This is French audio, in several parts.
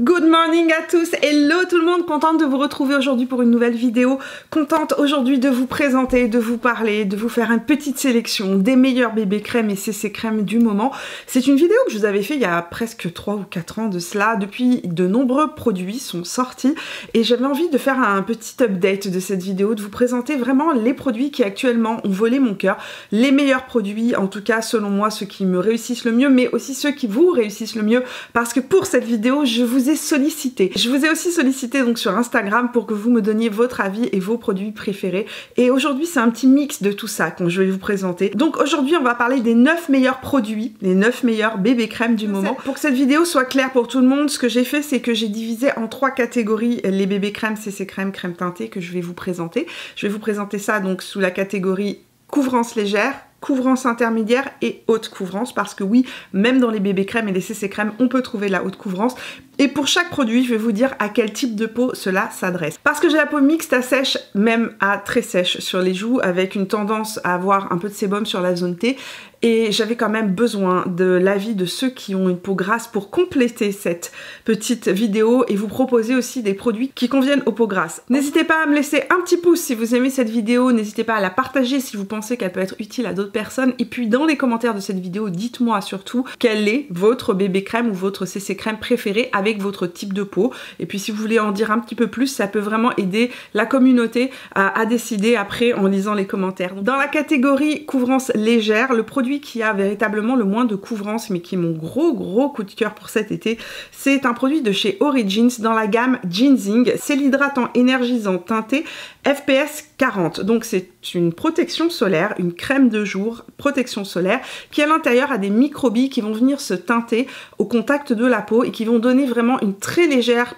Good morning à tous, hello tout le monde, contente de vous retrouver aujourd'hui pour une nouvelle vidéo, contente aujourd'hui de vous présenter, de vous parler, de vous faire une petite sélection des meilleurs bébés crèmes et CC crèmes du moment. C'est une vidéo que je vous avais fait il y a presque 3 ou 4 ans de cela, depuis de nombreux produits sont sortis et j'avais envie de faire un petit update de cette vidéo, de vous présenter vraiment les produits qui actuellement ont volé mon cœur, les meilleurs produits, en tout cas selon moi ceux qui me réussissent le mieux, mais aussi ceux qui vous réussissent le mieux, parce que pour cette vidéo je vous ai sollicité. Je vous ai aussi sollicité donc sur Instagram pour que vous me donniez votre avis et vos produits préférés. Et aujourd'hui c'est un petit mix de tout ça que je vais vous présenter. Donc aujourd'hui on va parler des 9 meilleurs produits, les 9 meilleurs bébés crèmes du moment. Pour que cette vidéo soit claire pour tout le monde, ce que j'ai fait c'est que j'ai divisé en 3 catégories les bébés crèmes, CC crèmes, crème teintée que je vais vous présenter. Je vais vous présenter ça donc sous la catégorie couvrance légère, couvrance intermédiaire et haute couvrance, parce que oui, même dans les bébés crèmes et les CC crèmes, on peut trouver la haute couvrance. Et pour chaque produit, je vais vous dire à quel type de peau cela s'adresse. Parce que j'ai la peau mixte à sèche, même à très sèche sur les joues, avec une tendance à avoir un peu de sébum sur la zone T. Et j'avais quand même besoin de l'avis de ceux qui ont une peau grasse pour compléter cette petite vidéo et vous proposer aussi des produits qui conviennent aux peaux grasses. N'hésitez pas à me laisser un petit pouce si vous aimez cette vidéo, n'hésitez pas à la partager si vous pensez qu'elle peut être utile à d'autres personnes. Et puis dans les commentaires de cette vidéo, dites-moi surtout quel est votre bébé crème ou votre CC crème préféré avec votre type de peau. Et puis si vous voulez en dire un petit peu plus, ça peut vraiment aider la communauté à décider après en lisant les commentaires. Dans la catégorie couvrance légère, le produit qui a véritablement le moins de couvrance mais qui est mon gros coup de cœur pour cet été, c'est un produit de chez Origins dans la gamme Ginseng. C'est l'hydratant énergisant teinté FPS 40. Donc c'est une protection solaire, une crème de jour protection solaire qui à l'intérieur a des microbilles qui vont venir se teinter au contact de la peau et qui vont donner vraiment une très légère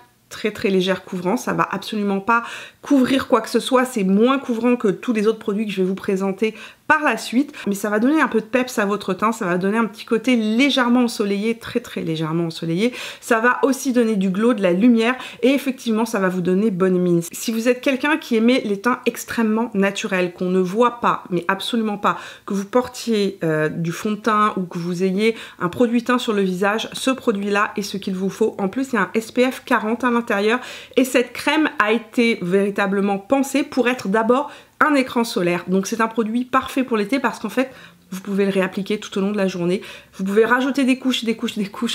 couvrance. Ça va absolument pas couvrir quoi que ce soit, c'est moins couvrant que tous les autres produits que je vais vous présenter par la suite, mais ça va donner un peu de peps à votre teint, ça va donner un petit côté légèrement ensoleillé, très légèrement ensoleillé. Ça va aussi donner du glow, de la lumière et effectivement ça va vous donner bonne mine. Si vous êtes quelqu'un qui aimait les teints extrêmement naturels, qu'on ne voit pas, mais absolument pas, que vous portiez du fond de teint ou que vous ayez un produit teint sur le visage, ce produit-là est ce qu'il vous faut. En plus il y a un SPF 40 à l'intérieur et cette crème a été véritablement pensée pour être d'abord un écran solaire. Donc c'est un produit parfait pour l'été parce qu'en fait vous pouvez le réappliquer tout au long de la journée. Vous pouvez rajouter des couches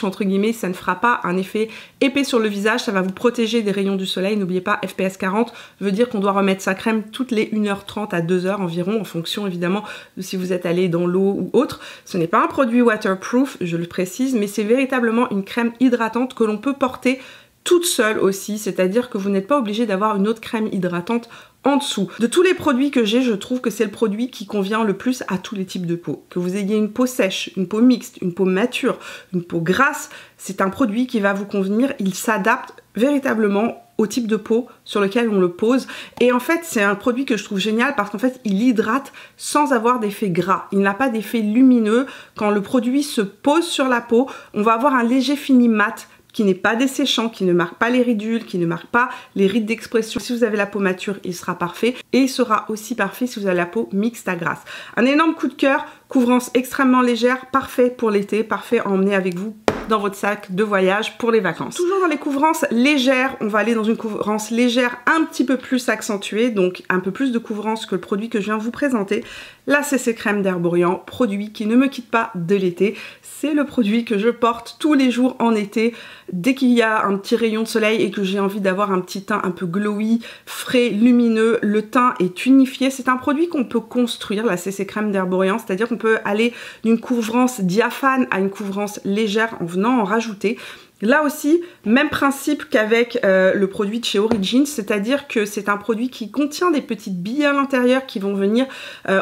entre guillemets, ça ne fera pas un effet épais sur le visage, ça va vous protéger des rayons du soleil. N'oubliez pas, FPS 40 veut dire qu'on doit remettre sa crème toutes les 1h30 à 2h environ, en fonction évidemment de si vous êtes allé dans l'eau ou autre. Ce n'est pas un produit waterproof, je le précise, mais c'est véritablement une crème hydratante que l'on peut porter toute seule aussi, c'est-à-dire que vous n'êtes pas obligé d'avoir une autre crème hydratante en dessous. De tous les produits que j'ai, je trouve que c'est le produit qui convient le plus à tous les types de peau. Que vous ayez une peau sèche, une peau mixte, une peau mature, une peau grasse, c'est un produit qui va vous convenir, il s'adapte véritablement au type de peau sur lequel on le pose. Et en fait, c'est un produit que je trouve génial parce qu'en fait, il hydrate sans avoir d'effet gras. Il n'a pas d'effet lumineux. Quand le produit se pose sur la peau, on va avoir un léger fini mat qui n'est pas desséchant, qui ne marque pas les ridules, qui ne marque pas les rides d'expression. Si vous avez la peau mature, il sera parfait. Et il sera aussi parfait si vous avez la peau mixte à grasse. Un énorme coup de cœur, couvrance extrêmement légère, parfait pour l'été, parfait à emmener avec vous dans votre sac de voyage pour les vacances. Toujours dans les couvrances légères, on va aller dans une couvrance légère un petit peu plus accentuée, donc un peu plus de couvrance que le produit que je viens de vous présenter. La CC crème d'Herborian, produit qui ne me quitte pas de l'été. C'est le produit que je porte tous les jours en été, dès qu'il y a un petit rayon de soleil et que j'ai envie d'avoir un petit teint un peu glowy, frais, lumineux. Le teint est unifié, c'est un produit qu'on peut construire, la CC crème d'Herborian, c'est-à-dire qu'on peut aller d'une couvrance diaphane à une couvrance légère en venant en rajouter. Là aussi, même principe qu'avec le produit de chez Origins, c'est-à-dire que c'est un produit qui contient des petites billes à l'intérieur qui vont venir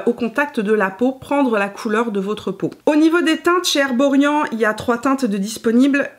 au contact de la peau, prendre la couleur de votre peau. Au niveau des teintes, chez Herborian, il y a 3 teintes de disponibles.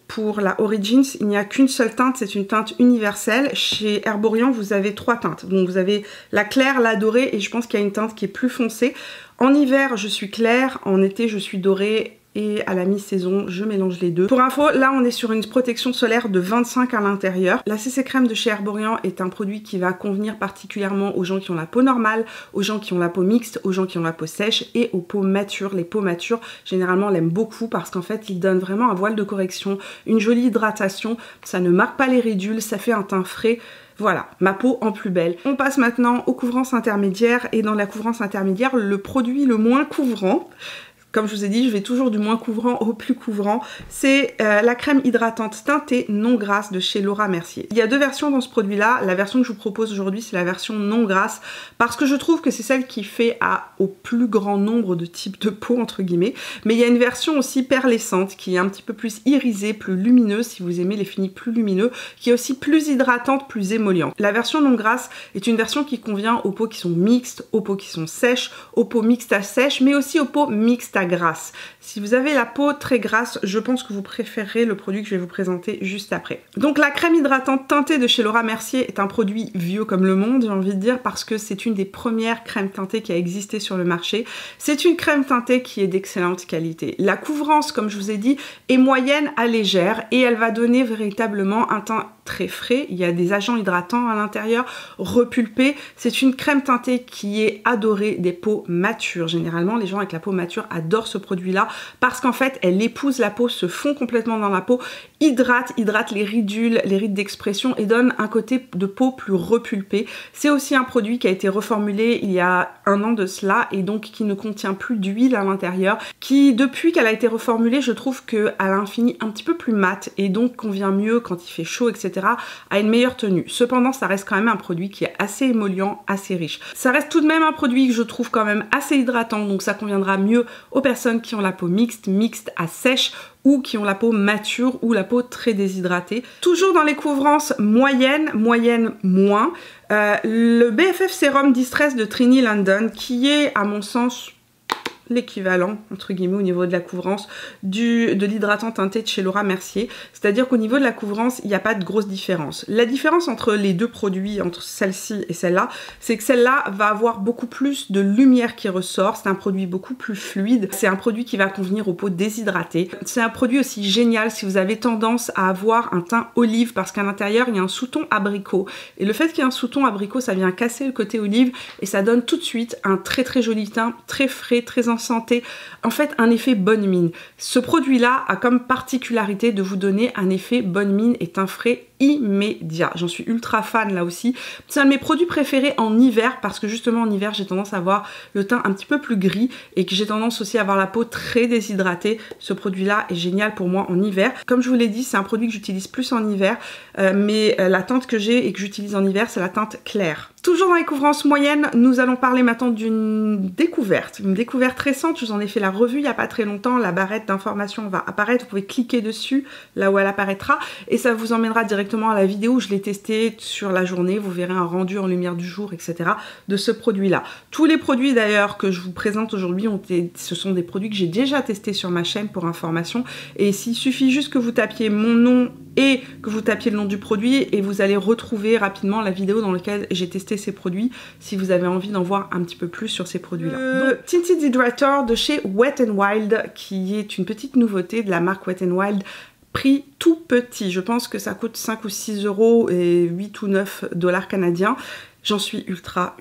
Pour la Origins, il n'y a qu'une seule teinte, c'est une teinte universelle. Chez Herborian, vous avez 3 teintes. Donc vous avez la claire, la dorée et je pense qu'il y a une teinte qui est plus foncée. En hiver, je suis claire, en été, je suis dorée et à la mi-saison, je mélange les deux. Pour info, là on est sur une protection solaire de 25 à l'intérieur. La CC crème de chez Herborian est un produit qui va convenir particulièrement aux gens qui ont la peau normale, aux gens qui ont la peau mixte, aux gens qui ont la peau sèche et aux peaux matures. Les peaux matures, généralement, l'aiment beaucoup parce qu'en fait, il donne vraiment un voile de correction, une jolie hydratation, ça ne marque pas les ridules, ça fait un teint frais. Voilà, ma peau en plus belle. On passe maintenant aux couvrances intermédiaires et dans la couvrance intermédiaire, le produit le moins couvrant, comme je vous ai dit, je vais toujours du moins couvrant au plus couvrant. C'est la crème hydratante teintée non grasse de chez Laura Mercier. Il y a deux versions dans ce produit-là. La version que je vous propose aujourd'hui, c'est la version non grasse parce que je trouve que c'est celle qui fait au plus grand nombre de types de peau, entre guillemets. Mais il y a une version aussi perlescente qui est un petit peu plus irisée, plus lumineuse, si vous aimez les finis plus lumineux, qui est aussi plus hydratante, plus émolliente. La version non grasse est une version qui convient aux peaux qui sont mixtes, aux peaux qui sont sèches, aux peaux mixtes à sèches, mais aussi aux peaux mixtes à grasse. Si vous avez la peau très grasse, je pense que vous préférerez le produit que je vais vous présenter juste après. Donc la crème hydratante teintée de chez Laura Mercier est un produit vieux comme le monde, j'ai envie de dire, parce que c'est une des premières crèmes teintées qui a existé sur le marché. C'est une crème teintée qui est d'excellente qualité. La couvrance, comme je vous ai dit, est moyenne à légère et elle va donner véritablement un teint très frais. Il y a des agents hydratants à l'intérieur, repulpés. C'est une crème teintée qui est adorée des peaux matures. Généralement, les gens avec la peau mature adorent ce produit-là parce qu'en fait, elle épouse la peau, se fond complètement dans la peau, hydrate les ridules, les rides d'expression et donne un côté de peau plus repulpé. C'est aussi un produit qui a été reformulé il y a un an de cela et donc qui ne contient plus d'huile à l'intérieur, qui depuis qu'elle a été reformulée, je trouve qu'elle a un fini un petit peu plus mat et donc convient mieux quand il fait chaud, etc. à une meilleure tenue. Cependant, ça reste quand même un produit qui est assez émollient, assez riche. Ça reste tout de même un produit que je trouve quand même assez hydratant, donc ça conviendra mieux aux personnes qui ont la peau mixte, mixte à sèche ou qui ont la peau mature ou la peau très déshydratée. Toujours dans les couvrances moyennes, moyenne moins, le BFF Sérum Distress de Trini London qui est à mon sens l'équivalent entre guillemets au niveau de la couvrance de l'hydratant teinté de chez Laura Mercier, c'est-à-dire qu'au niveau de la couvrance il n'y a pas de grosse différence. La différence entre les deux produits, entre celle-ci et celle-là, c'est que celle-là va avoir beaucoup plus de lumière qui ressort, c'est un produit beaucoup plus fluide, c'est un produit qui va convenir aux peaux déshydratées, c'est un produit aussi génial si vous avez tendance à avoir un teint olive parce qu'à l'intérieur il y a un sous-ton abricot et le fait qu'il y ait un sous-ton abricot ça vient casser le côté olive et ça donne tout de suite un très très joli teint, très frais, très en santé, en fait un effet bonne mine. Ce produit là a comme particularité de vous donner un effet bonne mine et teint frais immédiat. J'en suis ultra fan là aussi. C'est un de mes produits préférés en hiver parce que justement en hiver j'ai tendance à avoir le teint un petit peu plus gris et que j'ai tendance aussi à avoir la peau très déshydratée. Ce produit là est génial pour moi en hiver. Comme je vous l'ai dit, c'est un produit que j'utilise plus en hiver mais la teinte que j'ai et que j'utilise en hiver c'est la teinte claire. Toujours dans les couvrances moyennes, nous allons parler maintenant d'une découverte. Une découverte récente, je vous en ai fait la revue il n'y a pas très longtemps. La barrette d'information va apparaître, vous pouvez cliquer dessus là où elle apparaîtra et ça vous emmènera directement à la vidéo où je l'ai testé sur la journée. Vous verrez un rendu en lumière du jour, etc. de ce produit-là. Tous les produits d'ailleurs que je vous présente aujourd'hui, ce sont des produits que j'ai déjà testés sur ma chaîne pour information. Et s'il suffit juste que vous tapiez mon nom et que vous tapiez le nom du produit et vous allez retrouver rapidement la vidéo dans laquelle j'ai testé ces produits si vous avez envie d'en voir un petit peu plus sur ces produits-là. Donc Tinted Hydrator de chez Wet n Wild qui est une petite nouveauté de la marque Wet n Wild. Prix tout petit, je pense que ça coûte 5 ou 6 euros et 8 ou 9 dollars canadiens. J'en suis ultra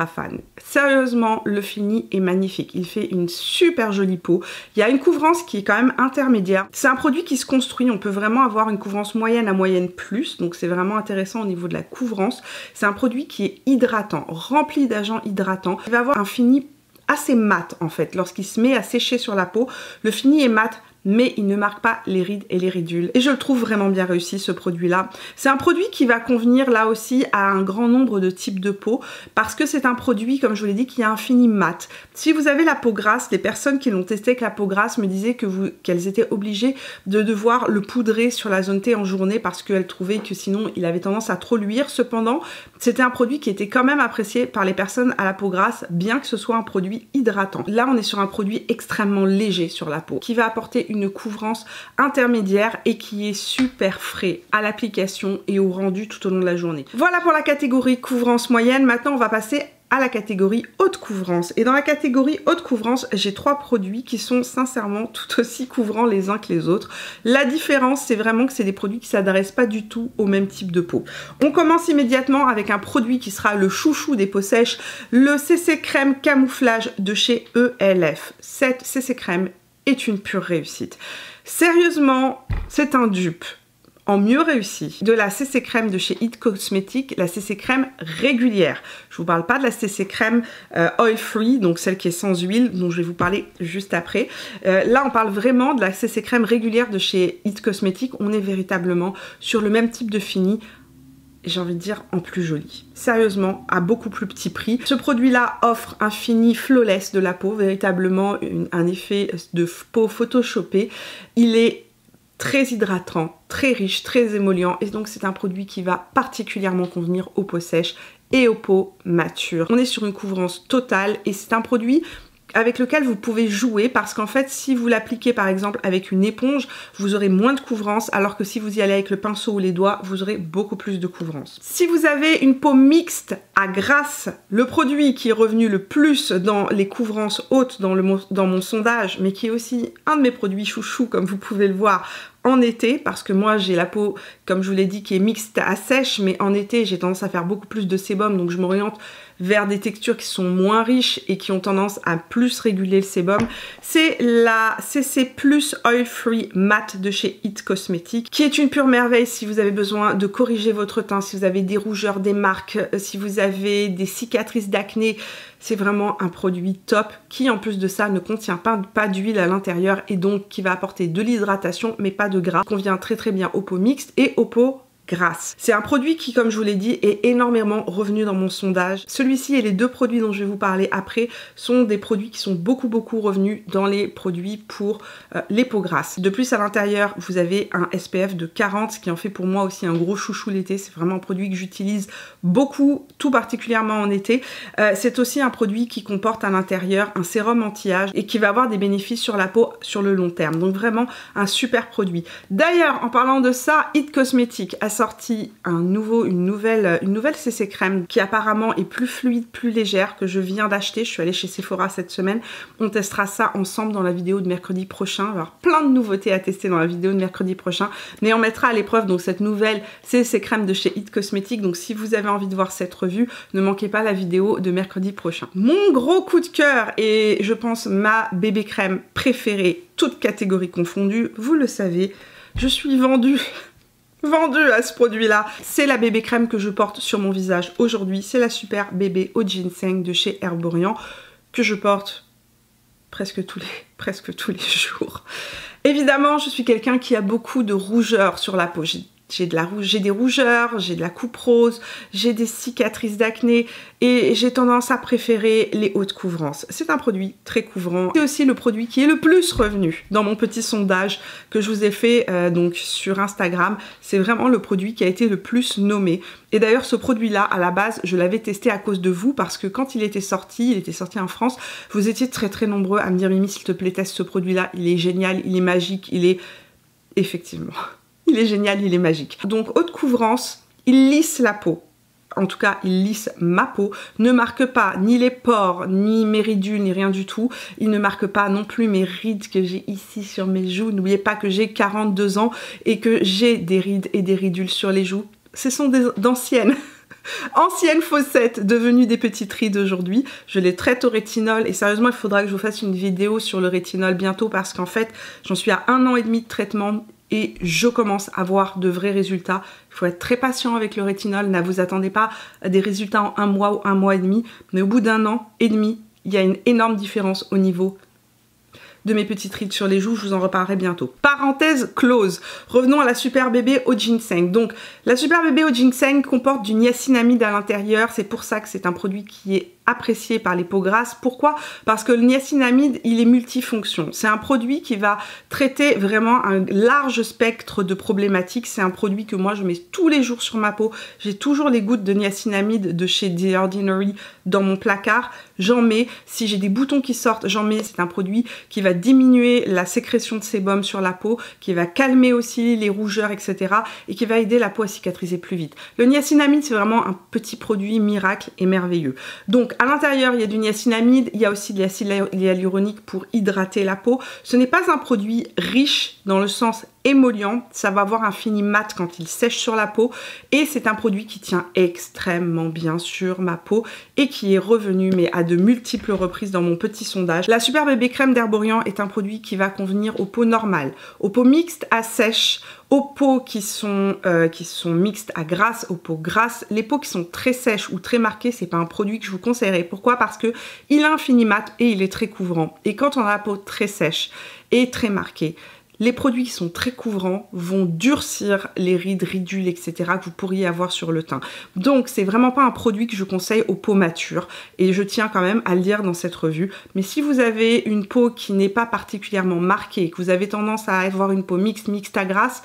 fan. Sérieusement, le fini est magnifique. Il fait une super jolie peau. Il y a une couvrance qui est quand même intermédiaire. C'est un produit qui se construit. On peut vraiment avoir une couvrance moyenne à moyenne plus. Donc c'est vraiment intéressant au niveau de la couvrance. C'est un produit qui est hydratant, rempli d'agents hydratants. Il va avoir un fini assez mat en fait. Lorsqu'il se met à sécher sur la peau, le fini est mat, mais il ne marque pas les rides et les ridules. Et je le trouve vraiment bien réussi ce produit-là. C'est un produit qui va convenir là aussi à un grand nombre de types de peau parce que c'est un produit, comme je vous l'ai dit, qui a un fini mat. Si vous avez la peau grasse, les personnes qui l'ont testé avec la peau grasse me disaient qu'elles étaient obligées de devoir le poudrer sur la zone T en journée parce qu'elles trouvaient que sinon il avait tendance à trop luire. Cependant, c'était un produit qui était quand même apprécié par les personnes à la peau grasse, bien que ce soit un produit hydratant. Là, on est sur un produit extrêmement léger sur la peau qui va apporter une couvrance intermédiaire et qui est super frais à l'application et au rendu tout au long de la journée. Voilà pour la catégorie couvrance moyenne. Maintenant on va passer à la catégorie haute couvrance. Et dans la catégorie haute couvrance, j'ai 3 produits qui sont sincèrement tout aussi couvrants les uns que les autres. La différence, c'est vraiment que c'est des produits qui ne s'adressent pas du tout au même type de peau. On commence immédiatement avec un produit qui sera le chouchou des peaux sèches, le CC Crème Camouflage de chez ELF. Cette CC Crème est une pure réussite. Sérieusement, c'est un dupe en mieux réussi de la CC Crème de chez It Cosmetics, la CC Crème régulière. Je vous parle pas de la CC Crème oil free, donc celle qui est sans huile, dont je vais vous parler juste après. Là, on parle vraiment de la CC Crème régulière de chez It Cosmetics. On est véritablement sur le même type de fini, j'ai envie de dire en plus joli. Sérieusement, à beaucoup plus petit prix. Ce produit-là offre un fini flawless de la peau, véritablement un effet de peau photoshopée. Il est très hydratant, très riche, très émollient, et donc c'est un produit qui va particulièrement convenir aux peaux sèches et aux peaux matures. On est sur une couvrance totale et c'est un produit avec lequel vous pouvez jouer parce qu'en fait si vous l'appliquez par exemple avec une éponge, vous aurez moins de couvrance, alors que si vous y allez avec le pinceau ou les doigts, vous aurez beaucoup plus de couvrance. Si vous avez une peau mixte à grasse, le produit qui est revenu le plus dans les couvrances hautes dans mon sondage, mais qui est aussi un de mes produits chouchou comme vous pouvez le voir en été, parce que moi j'ai la peau, comme je vous l'ai dit, qui est mixte à sèche, mais en été j'ai tendance à faire beaucoup plus de sébum, donc je m'oriente vers des textures qui sont moins riches et qui ont tendance à plus réguler le sébum. C'est la CC Plus Oil Free Matte de chez It Cosmetics, qui est une pure merveille si vous avez besoin de corriger votre teint, si vous avez des rougeurs, des marques, si vous avez des cicatrices d'acné. C'est vraiment un produit top qui en plus de ça ne contient pas d'huile à l'intérieur et donc qui va apporter de l'hydratation mais pas de gras. Convient très très bien aux peaux mixtes et aux peaux grasses. C'est un produit qui, comme je vous l'ai dit, est énormément revenu dans mon sondage. Celui-ci et les 2 produits dont je vais vous parler après sont des produits qui sont beaucoup revenus dans les produits pour les peaux grasses. De plus, à l'intérieur, vous avez un SPF de 40, ce qui en fait pour moi aussi un gros chouchou l'été. C'est vraiment un produit que j'utilise beaucoup, tout particulièrement en été. C'est aussi un produit qui comporte à l'intérieur un sérum anti-âge et qui va avoir des bénéfices sur la peau sur le long terme. Donc vraiment un super produit. D'ailleurs, en parlant de ça, It Cosmetics a sorti une nouvelle CC Crème qui apparemment est plus fluide, plus légère, que je viens d'acheter. Je suis allée chez Sephora cette semaine. On testera ça ensemble dans la vidéo de mercredi prochain. Il va y avoir plein de nouveautés à tester dans la vidéo de mercredi prochain. Mais on mettra à l'épreuve donc cette nouvelle CC Crème de chez It Cosmetics. Donc si vous avez envie de voir cette revue, ne manquez pas la vidéo de mercredi prochain. Mon gros coup de cœur et je pense ma bébé crème préférée, toutes catégories confondues, vous le savez, je suis vendue à ce produit-là. C'est la bébé crème que je porte sur mon visage aujourd'hui. C'est la Super Bébé au ginseng de chez Herborian que je porte presque tous les jours. Évidemment, je suis quelqu'un qui a beaucoup de rougeur sur la peau. J'ai des rougeurs, j'ai de la coupe rose, j'ai des cicatrices d'acné et j'ai tendance à préférer les hautes couvrances. C'est un produit très couvrant. C'est aussi le produit qui est le plus revenu dans mon petit sondage que je vous ai fait donc sur Instagram. C'est vraiment le produit qui a été le plus nommé. Et d'ailleurs ce produit-là, à la base, je l'avais testé à cause de vous parce que quand il était sorti en France, vous étiez très nombreux à me dire « Mimi, s'il te plaît, teste ce produit-là, il est génial, il est magique, il est... » Effectivement. Il est génial, il est magique. Donc haute couvrance, il lisse la peau. En tout cas, il lisse ma peau. Ne marque pas ni les pores, ni mes ridules, ni rien du tout. Il ne marque pas non plus mes rides que j'ai ici sur mes joues. N'oubliez pas que j'ai 42 ans et que j'ai des rides et des ridules sur les joues. Ce sont d'anciennes fossettes devenues des petites rides aujourd'hui. Je les traite au rétinol et sérieusement, il faudra que je vous fasse une vidéo sur le rétinol bientôt parce qu'en fait, j'en suis à 1 an et demi de traitement et je commence à voir de vrais résultats. Il faut être très patient avec le rétinol, ne vous attendez pas à des résultats en 1 mois ou 1 mois et demi, mais au bout d'1 an et demi, il y a une énorme différence au niveau de mes petites rides sur les joues, je vous en reparlerai bientôt. Parenthèse close, revenons à la Super Bébé au ginseng. Donc la Super Bébé au ginseng comporte du niacinamide à l'intérieur, c'est pour ça que c'est un produit qui est apprécié par les peaux grasses. Pourquoi? Parce que le niacinamide, il est multifonction. C'est un produit qui va traiter vraiment un large spectre de problématiques. C'est un produit que moi je mets tous les jours sur ma peau. J'ai toujours les gouttes de niacinamide de chez The Ordinary dans mon placard. J'en mets. Si j'ai des boutons qui sortent, j'en mets. C'est un produit qui va diminuer la sécrétion de sébum sur la peau, qui va calmer aussi les rougeurs, etc. et qui va aider la peau à cicatriser plus vite. Le niacinamide, c'est vraiment un petit produit miracle et merveilleux. Donc à l'intérieur, il y a du niacinamide, il y a aussi de l'acide hyaluronique pour hydrater la peau. Ce n'est pas un produit riche dans le sens émollient, ça va avoir un fini mat quand il sèche sur la peau et c'est un produit qui tient extrêmement bien sur ma peau et qui est revenu mais à de multiples reprises dans mon petit sondage. La Super Bébé Crème d'Herborian est un produit qui va convenir aux peaux normales, aux peaux mixtes à sèches, aux peaux qui sont mixtes à grasses, aux peaux grasses. Les peaux qui sont très sèches ou très marquées, c'est pas un produit que je vous conseillerais. Pourquoi? Parce que il a un fini mat et il est très couvrant. Et quand on a la peau très sèche et très marquée, les produits qui sont très couvrants vont durcir les rides, ridules, etc. que vous pourriez avoir sur le teint. Donc, c'est vraiment pas un produit que je conseille aux peaux matures. Et je tiens quand même à le dire dans cette revue. Mais si vous avez une peau qui n'est pas particulièrement marquée, que vous avez tendance à avoir une peau mixte à grasse,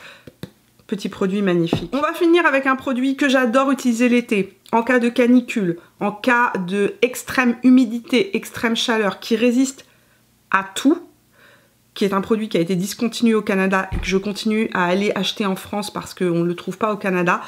petit produit magnifique. On va finir avec un produit que j'adore utiliser l'été, en cas de canicule, en cas de extrême humidité, extrême chaleur, qui résiste à tout, qui est un produit qui a été discontinué au Canada et que je continue à aller acheter en France parce qu'on ne le trouve pas au Canada.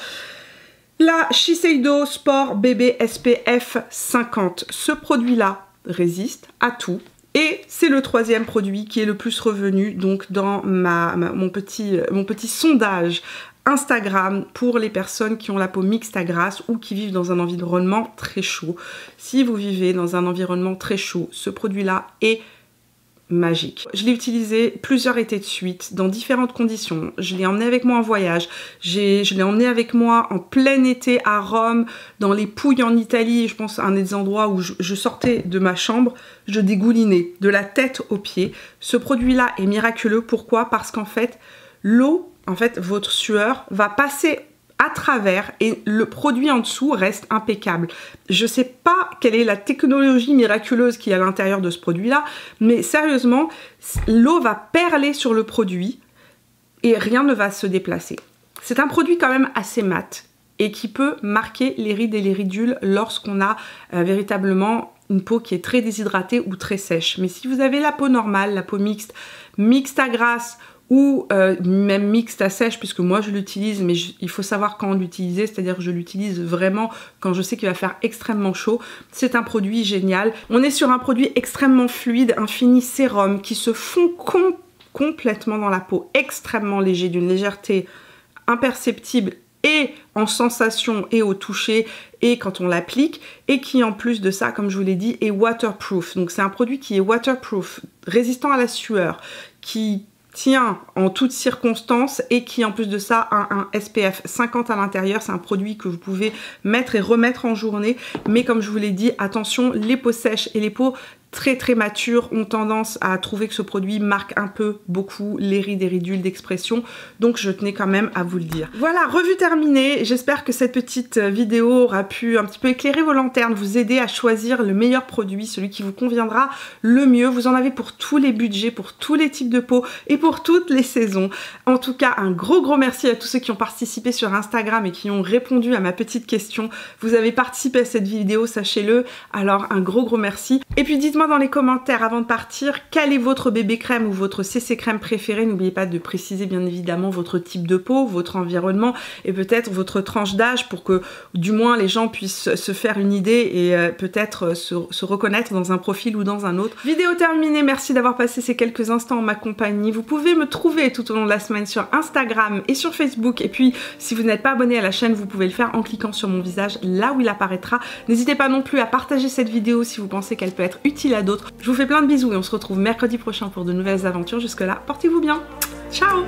La Shiseido Sport Bébé SPF 50. Ce produit-là résiste à tout. Et c'est le troisième produit qui est le plus revenu donc dans mon petit sondage Instagram pour les personnes qui ont la peau mixte à grasse ou qui vivent dans un environnement très chaud. Si vous vivez dans un environnement très chaud, ce produit-là est magique. Je l'ai utilisé plusieurs étés de suite dans différentes conditions. Je l'ai emmené avec moi en voyage. Je l'ai emmené avec moi en plein été à Rome, dans les Pouilles en Italie. Je pense à un des endroits où je sortais de ma chambre, je dégoulinais de la tête aux pieds. Ce produit-là est miraculeux. Pourquoi? Parce qu'en fait, l'eau, votre sueur va passer à travers et le produit en dessous reste impeccable. Je sais pas quelle est la technologie miraculeuse qui est à l'intérieur de ce produit-là, mais sérieusement, l'eau va perler sur le produit et rien ne va se déplacer. C'est un produit quand même assez mat et qui peut marquer les rides et les ridules lorsqu'on a véritablement une peau qui est très déshydratée ou très sèche. Mais si vous avez la peau normale, la peau mixte à grasse, ou même mixte à sèche, puisque moi je l'utilise, mais il faut savoir quand l'utiliser, c'est-à-dire que je l'utilise vraiment quand je sais qu'il va faire extrêmement chaud. C'est un produit génial. On est sur un produit extrêmement fluide, un fini sérum qui se fond complètement dans la peau, extrêmement léger, d'une légèreté imperceptible et en sensation et au toucher et quand on l'applique, et qui en plus de ça, comme je vous l'ai dit, est waterproof. Donc c'est un produit qui est waterproof, résistant à la sueur, qui tient en toutes circonstances et qui en plus de ça a un SPF 50 à l'intérieur. C'est un produit que vous pouvez mettre et remettre en journée, mais comme je vous l'ai dit, attention, les peaux sèches et les peaux très matures ont tendance à trouver que ce produit marque un peu beaucoup les rides et ridules d'expression, donc je tenais quand même à vous le dire. Voilà, revue terminée. J'espère que cette petite vidéo aura pu un petit peu éclairer vos lanternes, vous aider à choisir le meilleur produit, celui qui vous conviendra le mieux. Vous en avez pour tous les budgets, pour tous les types de peau et pour toutes les saisons. En tout cas, un gros merci à tous ceux qui ont participé sur Instagram et qui ont répondu à ma petite question. Vous avez participé à cette vidéo, sachez-le, alors un gros merci. Et puis dites-moi dans les commentaires avant de partir quel est votre bébé crème ou votre CC crème préféré. N'oubliez pas de préciser bien évidemment votre type de peau, votre environnement et peut-être votre tranche d'âge pour que du moins les gens puissent se faire une idée et peut-être se reconnaître dans un profil ou dans un autre. Vidéo terminée, merci d'avoir passé ces quelques instants en ma compagnie. Vous pouvez me trouver tout au long de la semaine sur Instagram et sur Facebook, et puis si vous n'êtes pas abonné à la chaîne, vous pouvez le faire en cliquant sur mon visage là où il apparaîtra. N'hésitez pas non plus à partager cette vidéo si vous pensez qu'elle peut être utile à d'autres. Je vous fais plein de bisous et on se retrouve mercredi prochain pour de nouvelles aventures. Jusque là, portez-vous bien. Ciao!